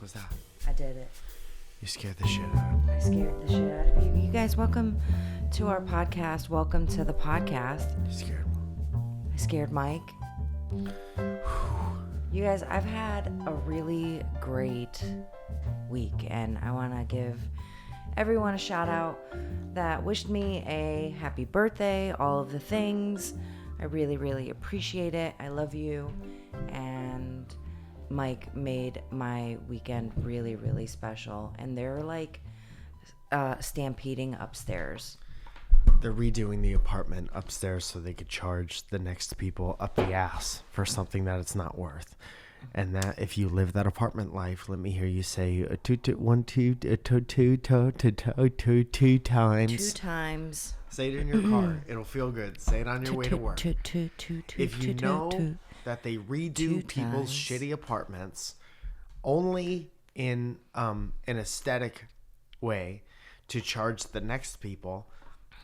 was that? I did it. You scared the shit out of me. I scared the shit out of you. You guys, welcome to our podcast. Welcome to the podcast. You scared me. I scared Mike. You guys, I've had a really great week, and I want to give everyone a shout out that wished me a happy birthday, all of the things. I really, really appreciate it. I love you. And Mike made my weekend really, really special. And they're like stampeding upstairs. They're redoing the apartment upstairs so they could charge the next people up the ass for something that it's not worth. And that if you live that apartment life, let me hear you say two times. 2 times. Say it in your car. It'll feel good. Say it on your way to work. If you know that they redo people's shitty apartments only in an aesthetic way to charge the next people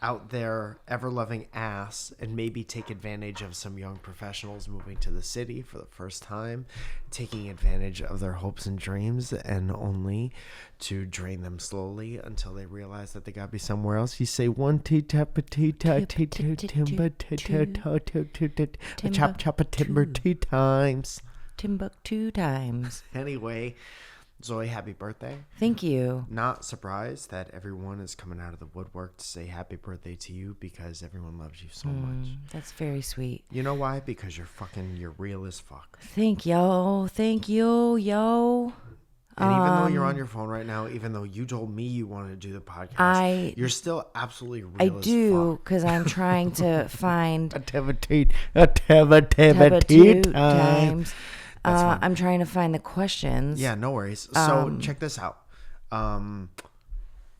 out there ever-loving ass and maybe take advantage of some young professionals moving to the city for the first time, taking advantage of their hopes and dreams, and only to drain them slowly until they realize that they gotta be somewhere else. You say 1 2 tap a 2 timber chop chop a timber 2 times. Timbuktu times. Anyway, Zoe, happy birthday. Thank you. Not surprised that everyone is coming out of the woodwork to say happy birthday to you because everyone loves you so much. That's very sweet. You know why? Because you're real as fuck. Thank you, yo. And even though you're on your phone right now, even though you told me you wanted to do the podcast, you're still absolutely real as fuck. I do, because I'm trying to find a times. I'm trying to find the questions. Yeah, no worries. So check this out.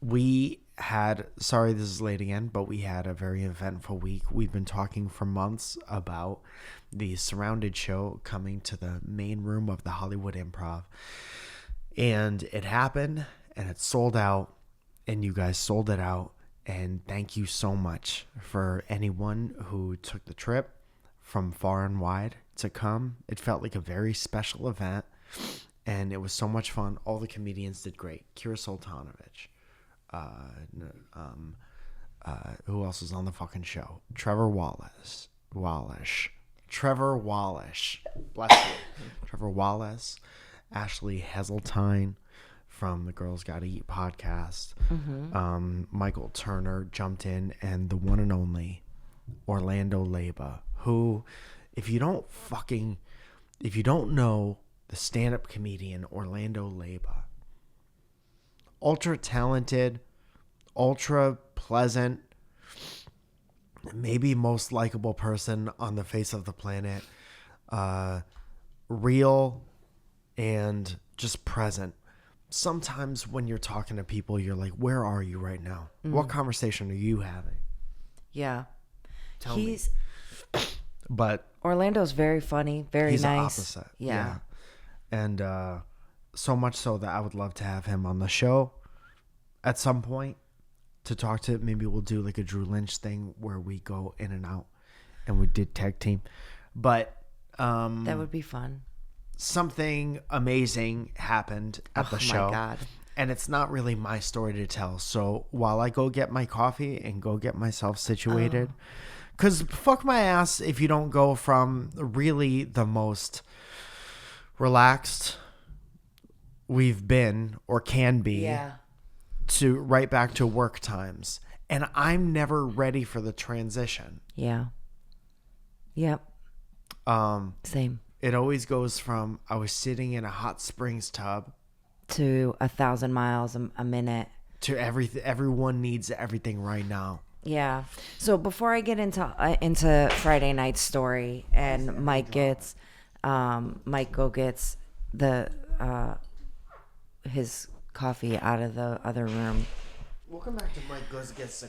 We had, sorry this is late again, but we had a very eventful week. We've been talking for months about the Surrounded show coming to the main room of the Hollywood Improv. And it happened, and it sold out, and you guys sold it out. And thank you so much for anyone who took the trip from far and wide to come. It felt like a very special event, and it was so much fun. All the comedians did great. Kira Sultanovich. Who else was on the fucking show? Trevor Wallace. Bless you. Trevor Wallace. Ashley Heseltine from the Girls Gotta Eat podcast. Michael Turner jumped in, and the one and only Orlando Leyba, who, if you don't know the stand-up comedian Orlando Leyba, ultra talented, ultra pleasant, maybe most likable person on the face of the planet, real and just present. Sometimes when you're talking to people, you're like, where are you right now? What conversation are you having? Yeah. Tell me. But Orlando's very funny, very he's nice. The opposite. Yeah. And so much so that I would love to have him on the show at some point to talk to. Maybe we'll do like a Drew Lynch thing where we go in and out and we did tag team. But that would be fun. Something amazing happened at the show. Oh my God. And it's not really my story to tell. So while I go get my coffee and go get myself situated, because fuck my ass if you don't go from really the most relaxed we've been or can be to right back to work times. And I'm never ready for the transition. Yeah. Yep. Same. It always goes from I was sitting in a hot springs tub to 1,000 miles a minute to everyone needs everything right now. Yeah. So before I get into Friday night's story and Mike gets the his coffee out of the other room. Welcome back to Mike Gets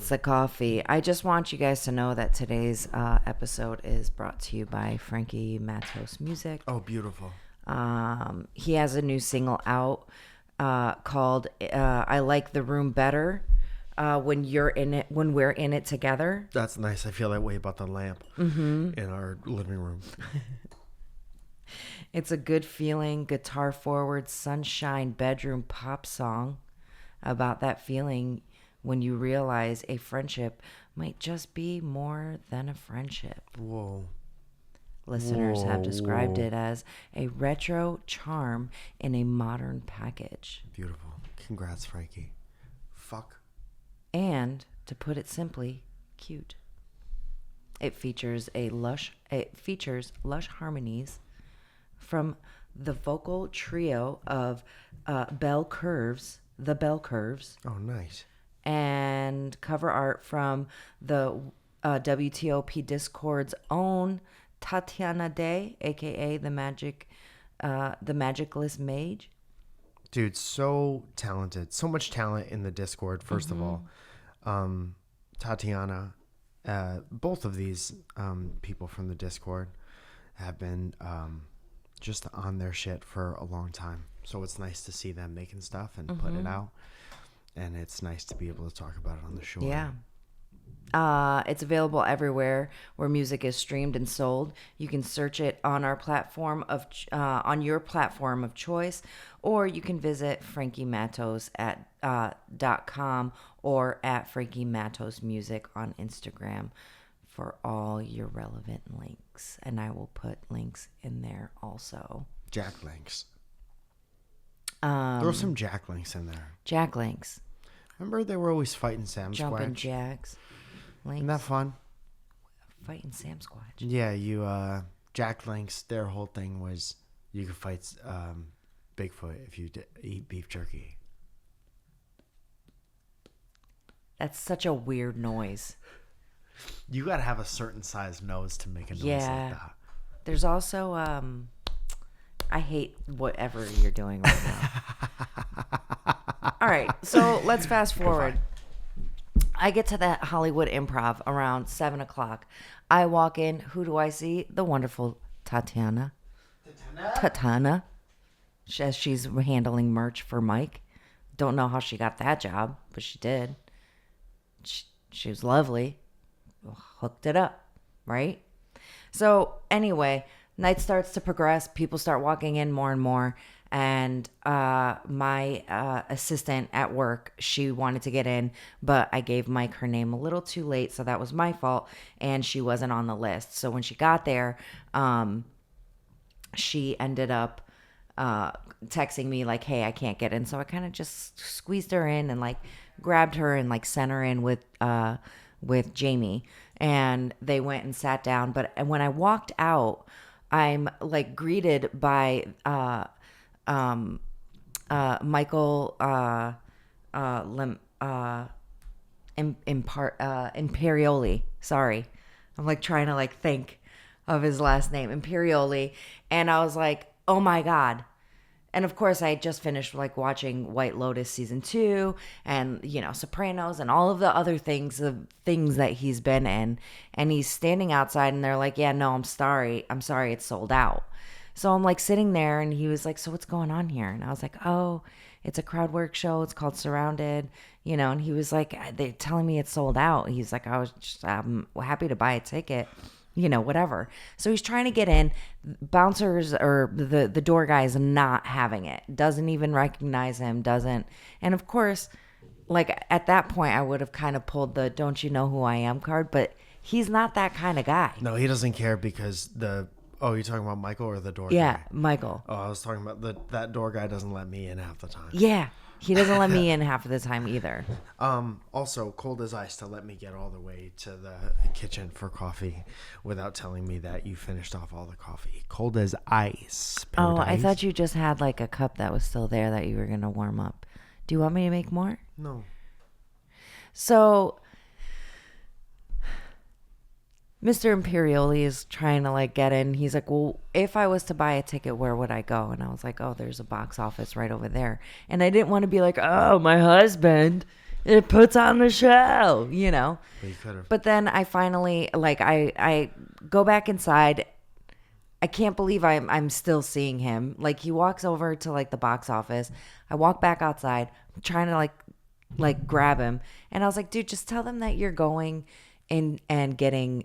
the coffee. I just want you guys to know that today's episode is brought to you by Frankie Matos Music. Oh, beautiful. He has a new single out called "I Like the Room Better." When we're in it together. That's nice. I feel that way about the lamp in our living room. It's a good feeling, guitar forward, sunshine, bedroom pop song about that feeling when you realize a friendship might just be more than a friendship. Whoa. Listeners have described it as a retro charm in a modern package. Beautiful. Congrats, Frankie. Fuck. And, to put it simply, cute. It features lush harmonies from the vocal trio of the Bell Curves, Oh, nice. and cover art from the WTOP Discord's own Tatiana Day, aka the Magicless Mage. Dude, so talented. So much talent in the Discord, first of all. Tatiana, both of these people from the Discord have been just on their shit for a long time. So it's nice to see them making stuff and put it out. And it's nice to be able to talk about it on the show. Yeah. It's available everywhere where music is streamed and sold. You can search it on our platform on your platform of choice, or you can visit Frankie Matos at .com or at Frankie Matos Music on Instagram for all your relevant links. And I will put links in there also. Jack links. Throw some Jack links in there. Jack links. Remember they were always fighting Sam Jumping Squatch? jacks. Links. Isn't that fun? Fighting Sam Squatch. Yeah, Jack links, their whole thing was you could fight Bigfoot if you eat beef jerky. That's such a weird noise. You gotta have a certain size nose to make a noise like that. There's also I hate whatever you're doing right now. All right, so let's fast forward. I get to that Hollywood Improv around 7 o'clock. I walk in. Who do I see? The wonderful Tatiana. Tatiana. As she's handling merch for Mike. Don't know how she got that job, but she did. She was lovely. Hooked it up, right? So anyway, night starts to progress. People start walking in more and more. And my assistant at work, she wanted to get in, but I gave Mike her name a little too late, so that was my fault, and she wasn't on the list. So when she got there, she ended up texting me like, hey, I can't get in. So I kind of just squeezed her in and like grabbed her and like sent her in with Jamie, and they went and sat down. But when I walked out, I'm like greeted by Michael Imperioli. Sorry. I'm like trying to like think of his last name, Imperioli. And I was like, oh my God. And of course I had just finished like watching White Lotus season 2 and, Sopranos and all of the other things that he's been in. And he's standing outside and they're like, yeah, no, I'm sorry. It's sold out. So I'm like sitting there and he was like, so what's going on here? And I was like, oh, it's a crowd work show. It's called Surrounded, and he was like, they're telling me it's sold out. He's like, I'm happy to buy a ticket, whatever. So he's trying to get in. Bouncers or the door guy is not having it. Doesn't even recognize him. Doesn't. And of course, like at that point, I would have kind of pulled the "Don't you know who I am" card, but he's not that kind of guy. No, he doesn't care because Oh, you're talking about Michael or the door guy? Yeah, Michael. Oh, I was talking about that door guy doesn't let me in half the time. Yeah, he doesn't let me in half of the time either. Also, cold as ice to let me get all the way to the kitchen for coffee without telling me that you finished off all the coffee. Cold as ice. Paradise. Oh, I thought you just had like a cup that was still there that you were going to warm up. Do you want me to make more? No. So Mr. Imperioli is trying to like get in. He's like, well, if I was to buy a ticket, where would I go? And I was like, oh, there's a box office right over there. And I didn't want to be like, oh, my husband, it puts on the show, But you could have. But then I finally, like, I go back inside. I can't believe I'm still seeing him. Like, he walks over to like the box office. I walk back outside. I'm trying to like grab him. And I was like, dude, just tell them that you're going and getting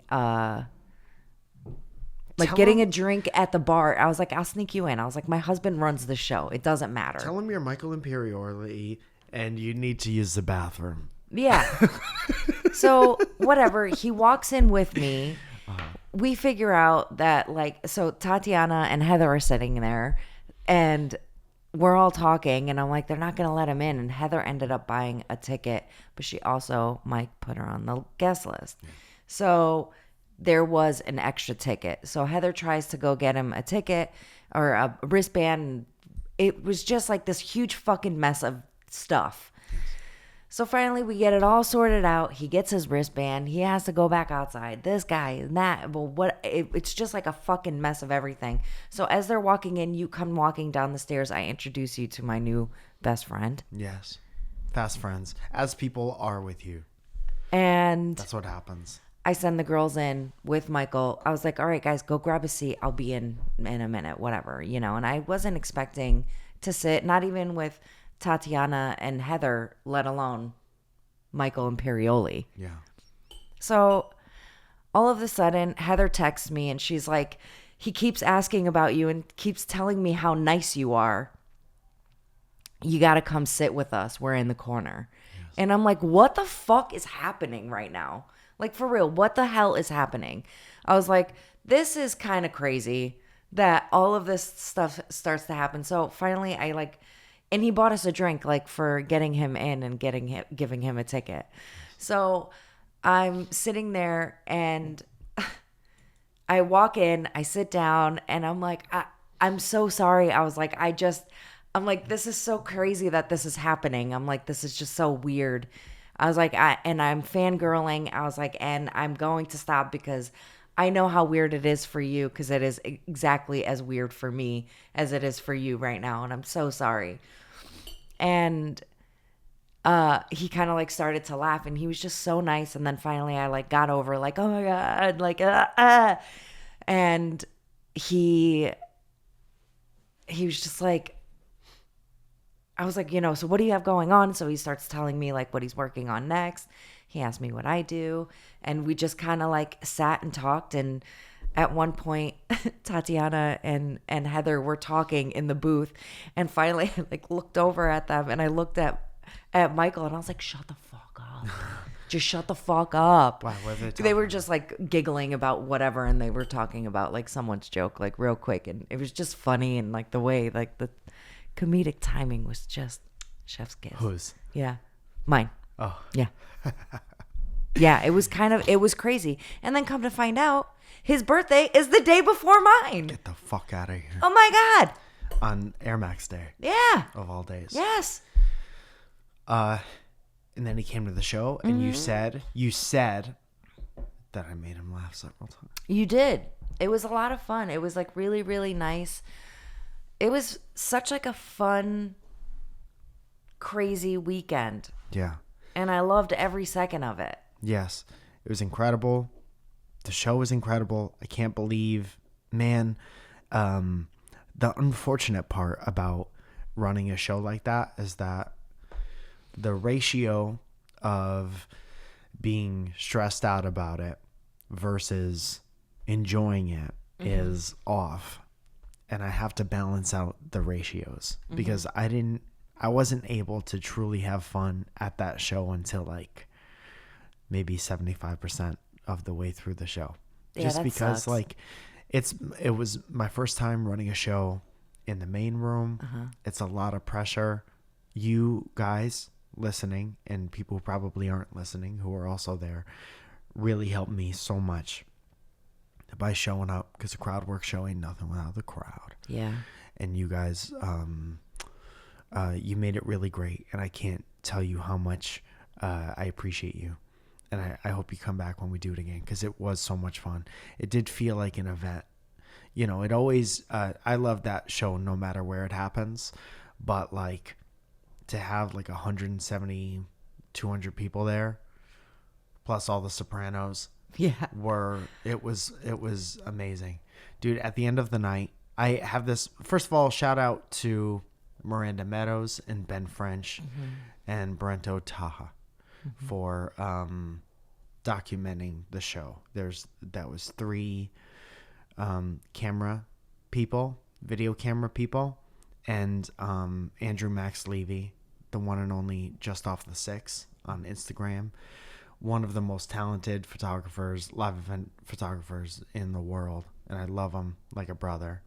Like getting a drink at the bar. I was like, I'll sneak you in. I was like, my husband runs the show. It doesn't matter. Tell him you're Michael Imperioli and you need to use the bathroom. Yeah. So whatever. He walks in with me. We figure out that so Tatiana and Heather are sitting there and we're all talking and I'm like, they're not going to let him in. And Heather ended up buying a ticket, but she also, Mike put her on the guest list. So there was an extra ticket. So Heather tries to go get him a ticket or a wristband. It was just like this huge fucking mess of stuff. So finally we get it all sorted out. He gets his wristband. He has to go back outside. This guy and that. Well, it's just like a fucking mess of everything. So as they're walking in, you come walking down the stairs. I introduce you to my new best friend. Yes. Fast friends. As people are with you. And that's what happens. I send the girls in with Michael. I was like, all right, guys, go grab a seat. I'll be in a minute, whatever, And I wasn't expecting to sit, not even with Tatiana and Heather, let alone Michael Imperioli. Yeah. So all of a sudden, Heather texts me and she's like, he keeps asking about you and keeps telling me how nice you are. You got to come sit with us. We're in the corner. Yes. And I'm like, what the fuck is happening right now? Like, for real, what the hell is happening? I was like, this is kind of crazy that all of this stuff starts to happen. So finally, and he bought us a drink, for getting him in and giving him a ticket. So I'm sitting there and I walk in, I sit down, and I'm like, I'm so sorry. I was like, I'm like, this is so crazy that this is happening. I'm like, this is just so weird. I was like, and I'm fangirling. I was like, and I'm going to stop because I know how weird it is for you because it is exactly as weird for me as it is for you right now. And I'm so sorry. And he kind of started to laugh and he was just so nice. And then finally I got over oh my God, and he was just like, I was like, so what do you have going on? So he starts telling me what he's working on next. He asked me what I do. And we just kind of sat and talked. And at one point, Tatiana and Heather were talking in the booth. And finally, I looked over at them and I looked at Michael and I was like, shut the fuck up. Just shut the fuck up. Wow, what are they were just giggling about whatever. And they were talking about someone's joke real quick. And it was just funny. And the way the comedic timing was just chef's kiss. Whose? Yeah. Mine. Oh. Yeah. Yeah, it was crazy. And then come to find out, his birthday is the day before mine. Get the fuck out of here. Oh my God. On Air Max Day. Yeah. Of all days. Yes. And then he came to the show and you said that I made him laugh several times. You did. It was a lot of fun. It was really, really nice. It was such a fun, crazy weekend. Yeah. And I loved every second of it. Yes. It was incredible. The show was incredible. I can't believe, man, the unfortunate part about running a show like that is that the ratio of being stressed out about it versus enjoying it is off. And I have to balance out the ratios because I wasn't able to truly have fun at that show until maybe 75% of the way through the show. Yeah, just that because sucks. it was my first time running a show in the main room. It's a lot of pressure. You guys listening and people who probably aren't listening who are also there really helped me so much by showing up because the crowd work show ain't nothing without the crowd. Yeah. And you guys, you made it really great. And I can't tell you how much I appreciate you. And I hope you come back when we do it again because it was so much fun. It did feel like an event. It always, I love that show no matter where it happens. But to have 170, 200 people there, plus all the Sopranos. Yeah. It was amazing. Dude, at the end of the night, I have this, first of all, shout out to Miranda Meadows and Ben French and Brento Taha for documenting the show. That was 3 camera people, video camera people, and Andrew Max Levy, the one and only Just Off the Six on Instagram, one of the most talented photographers, live event photographers in the world, and I love him like a brother.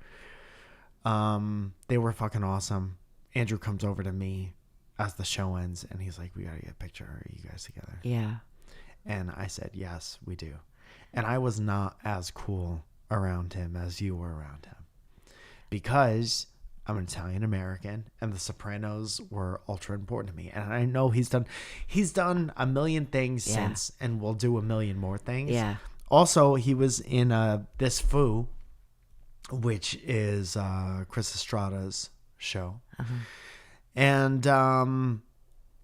They were fucking awesome. Andrew comes over to me as the show ends, and he's like, "We gotta get a picture of you guys together." Yeah. And I said, "Yes, we do." And I was not as cool around him as you were around him, because I'm an Italian American, and The Sopranos were ultra important to me. And I know he's done a million things since, and will do a million more things. Yeah. Also, he was in This Foo, which is Chris Estrada's show. Uh-huh. And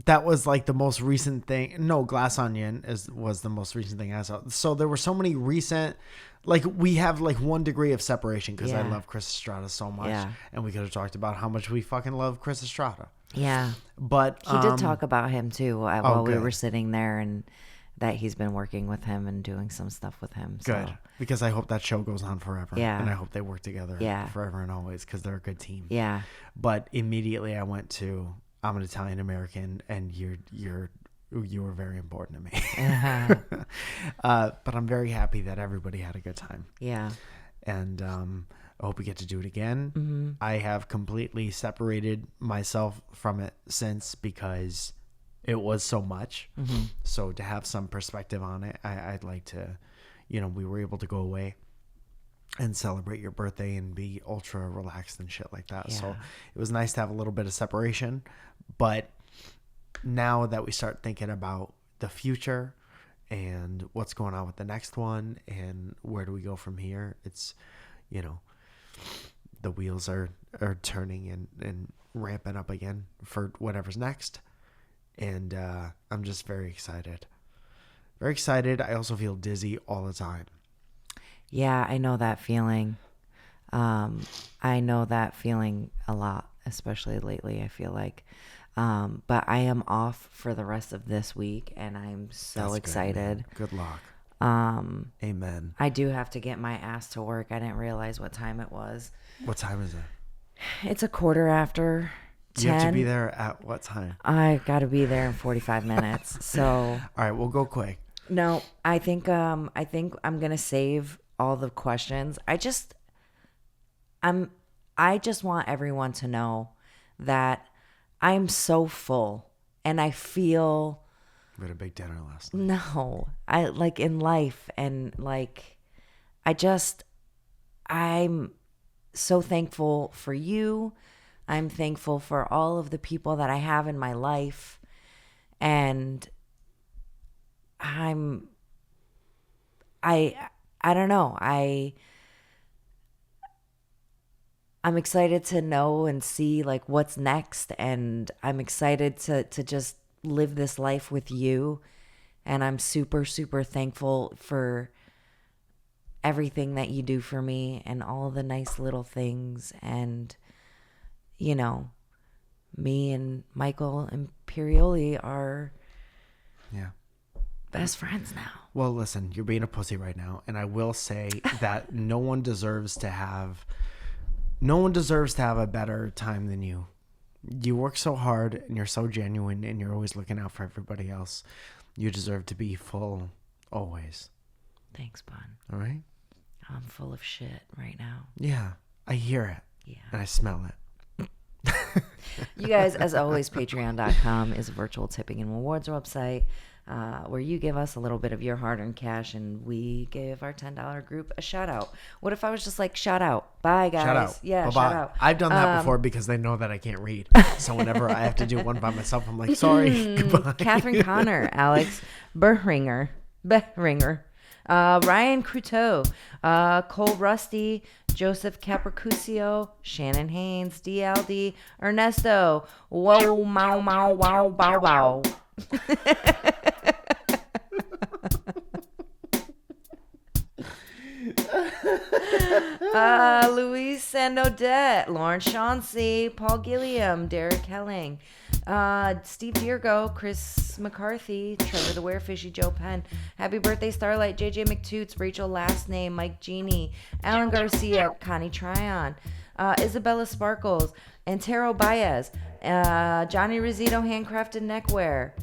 that was like the most recent thing. No, Glass Onion was the most recent thing I saw. So there were so many recent, like we have like 1 degree of separation because I love Chris Estrada so much. Yeah. And we could have talked about how much we fucking love Chris Estrada. Yeah. But he did talk about him too while we good. were sitting there, and that he's been working with him and doing some stuff with him. So. Good. Because I hope that show goes on forever. Yeah. And I hope they work together forever and always, because they're a good team. Yeah. But immediately I went to, I'm an Italian American, and you were very important to me. Uh-huh. But I'm very happy that everybody had a good time. Yeah. And I hope we get to do it again. Mm-hmm. I have completely separated myself from it since, because it was so much. Mm-hmm. So to have some perspective on it, I'd like to, we were able to go away and celebrate your birthday and be ultra relaxed and shit like that. Yeah. So it was nice to have a little bit of separation. But now that we start thinking about the future and what's going on with the next one and where do we go from here, it's, the wheels are turning and ramping up again for whatever's next. And I'm just very excited. Very excited. I also feel dizzy all the time. Yeah, I know that feeling. I know that feeling a lot, especially lately, I feel like. But I am off for the rest of this week, and I'm so That's excited. Good luck. Amen. I do have to get my ass to work. I didn't realize what time it was. What time is it? It's 10:15. You have to be there at what time? I got to be there in 45 minutes. So, all right, we'll go quick. No, I think I'm going to save all the questions. I just want everyone to know that I'm so full, and I feel we had a big dinner last night. No, I like in life, and like I'm so thankful for you. I'm thankful for all of the people that I have in my life, and I don't know. I'm excited to know and see like what's next, and I'm excited to just live this life with you, and I'm super, super thankful for everything that you do for me and all the nice little things. And me and Michael Imperioli are best friends now. Well, listen, you're being a pussy right now, and I will say that no one deserves to have a better time than you. You work so hard, and you're so genuine, and you're always looking out for everybody else. You deserve to be full always. Thanks, Bun. All right? I'm full of shit right now. Yeah, I hear it. Yeah. And I smell it. You guys, as always, patreon.com is a virtual tipping and rewards website where you give us a little bit of your hard-earned cash, and we give our $10 group a shout out. What if I was just like, shout out, bye guys? Shout out. Yeah, Bye-bye. shout out. I've done that before because they know that I can't read. So whenever I have to do one by myself, I'm like, sorry, goodbye. Catherine Connor, Alex Behringer, Ryan Cruteau, Cole Rusty, Joseph Capricusio, Shannon Haynes, DLD, Ernesto, Whoa, Mau, Mau, Wow, Bow, Bow. Luis Sandodette, Lawrence Chauncey, Paul Gilliam, Derek Helling, Steve Diergo, Chris McCarthy, Trevor the Werefishy, Joe Penn. Happy birthday, Starlight, JJ McToots, Rachel Last Name, Mike Genie, Alan Garcia, Connie Tryon, Isabella Sparkles, Antero Baez, Johnny Rizito, Handcrafted Neckwear,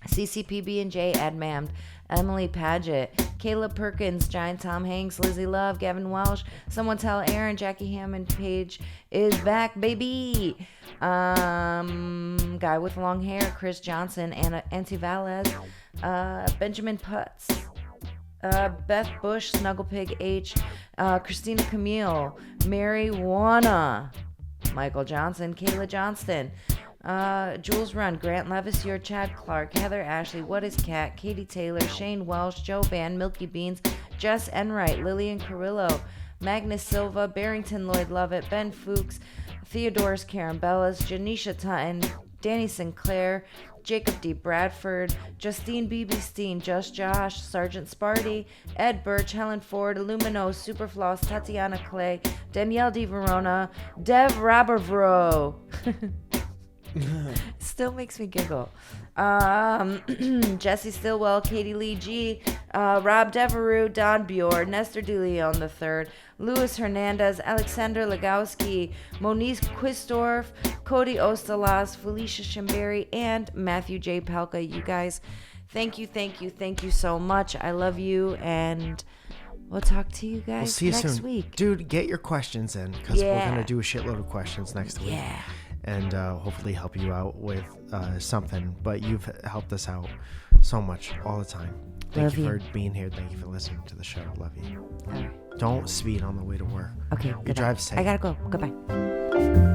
CCPB&J, Ed Mammed, Emily Paget, Caleb Perkins, Giant Tom Hanks, Lizzie Love, Gavin Welsh, Someone Tell Aaron, Jackie Hammond Page is back, baby. Guy with long hair, Chris Johnson, Anna Antivalez, Benjamin Putz, Beth Bush, Snugglepig H, Christina Camille, Mary Wanna, Michael Johnson, Kayla Johnston, Jules Run, Grant Levasseur, Chad Clark, Heather Ashley, What is Cat, Katie Taylor, Shane Welsh, Joe Van, Milky Beans, Jess Enright, Lillian Carrillo, Magnus Silva, Barrington Lloyd Lovett, Ben Fuchs, Theodorus Carambellas, Janisha Tutton, Danny Sinclair, Jacob D. Bradford, Justine B.B. Steen, Just Josh, Sergeant Sparty, Ed Birch, Helen Ford, Illumino, Superfloss, Tatiana Clay, Danielle D. Verona, Dev Rabervro. Still makes me giggle. Jesse Stillwell, Katie Lee G, Rob Devereux, Don Bjord, Nestor DeLeon III, Luis Hernandez, Alexander Legowski, Monique Quistorf, Cody Ostalas, Felicia Shimberry, and Matthew J. Pelka. You guys, thank you so much. I love you, and we'll talk to you guys see you next soon. week. Dude, get your questions in, because we're going to do a shitload of questions next week. Yeah. And hopefully help you out with something. But you've helped us out so much all the time. Thank you for being here. Thank you for listening to the show. Love you. All right. Don't speed on the way to work. Okay. You drive safe. I gotta go. Goodbye.